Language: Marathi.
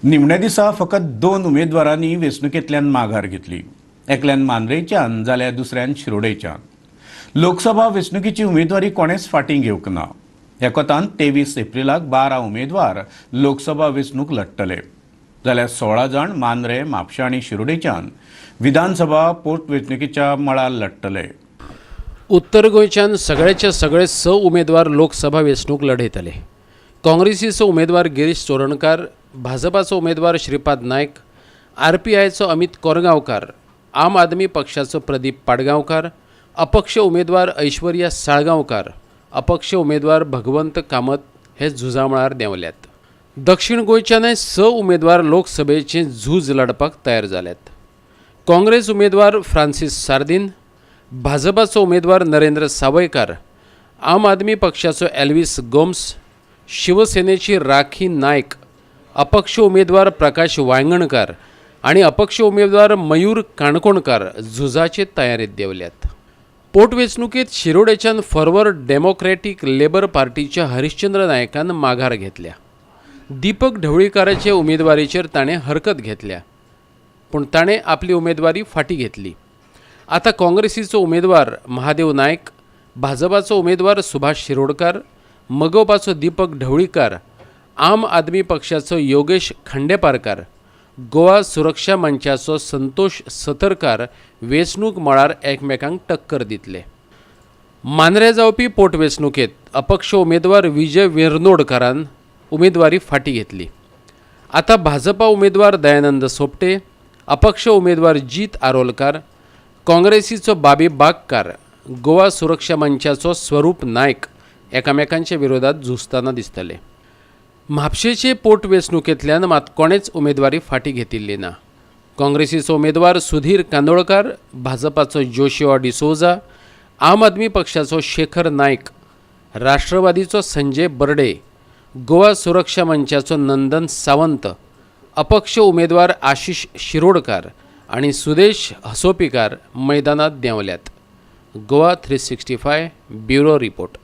निमण्या दिसा फकत 2 उमेदवारांनी वेंचणुकेंतल्यान माघार घेतली। एकल्यान मांद्रेच्यान जाल्यार दुसऱ्यान शिरोडेच्यान। लोकसभा वेंचणुकेची उमेदवारी कोणेच फाटीं घेवंक ना। ह्या कोतान 23 एप्रिलाक 12 उमेदवार लोकसभा वेंचणूक लढटले, जाल्यार 16 जाण मांद्रे, म्हापशा आनी शिरोडेच्यान विधानसभा पोटवेंचणुकेच्या मळार लढटले। उत्तर गोंयच्यान सगळेचे सगळे 6 उमेदवार लोकसभा वेंचणूक लढयतले। काँग्रेसीचो उमेदवार गिरीश चोरणकार, भाजपाचो उमेदवार श्रीपाद नायक, आरपीआयचो अमित कोरगांवकार, आम आदमी पक्षाचो प्रदीप पाडगांवकार, अपक्ष उमेदवार ऐश्वर्या साळगांवकार, अपक्ष उमेदवार भगवंत कामत हे झुजा मळार देंवल्यात। दक्षिण गोंयच्यानय 6 उमेदवार लोकसभेचें झूज लढपाक तयार जाल्यात। काँग्रेस उमेदवार फ्रांसीस सार्दिन, भाजपाचो उमेदवार नरेंद्र सावयकार, आम आदमी पक्षाचो एल्विस गोम्स, शिवसेनेची राखी नायक, अपक्ष उमेदवार प्रकाश वांगणकार आणि अपक्ष उमेदवार मयूर काणकोणकार झुजाचे तयारेत देवल्यात। पोटवेंचणुकेत शिरोडेच्यान फॉरवर्ड डेमोक्रेटिक लेबर पार्टीच्या हरिश्चंद्र नायकान माघार घेतल्या। दीपक ढवळीकाराचे उमेदवारीचेर ताणें हरकत घेतल्या, पूण ताणें आपली उमेदवारी फाटीं घेतली। आता काँग्रेसीचो उमेदवार महादेव नायक, भाजपाचो उमेदवार सुभाष शिरोडकार, मगोपाचो दीपक ढवळीकार, आम आदमी पक्षाचो योगेश खंडेपारकार, गोवा सुरक्षा मंचाचो संतोष सतरकार वेंचणूक मळार एकमेकांक टक्कर दितले। मांद्रे जावपी पोटवेंचणुकेत अपक्ष उमेदवार विजय वेर्नोडकारान उमेदवारी फाटीं घेतली। आता भाजपा उमेदवार दयानंद सोपटे, अपक्ष उमेदवार जीत आरोलकार, काँग्रेसीचो बाबी बागकार, गोवा सुरक्षा मंचाचो स्वरूप नायक एकामेकांच्या विरोधात झुजतना दिसतले। म्हापशेचे पोटवेंचणुकेंतल्यान मात कोणेच उमेदवारी फाटीं घेतिल्ली ना। काँग्रेसीचो उमेदवार सुधीर कांदोळकार, भाजपाचो जोशिआ डिसोजा, आम आदमी पक्षाचो शेखर नायक, राष्ट्रवादीचो संजय बर्डे, गोवा सुरक्षा मंचाचो नंदन सावंत, अपक्ष उमेदवार आशिष शिरोडकार आणि सुदेश हसोपीकार मैदानात देंवल्यात। Goa 365 bureau report.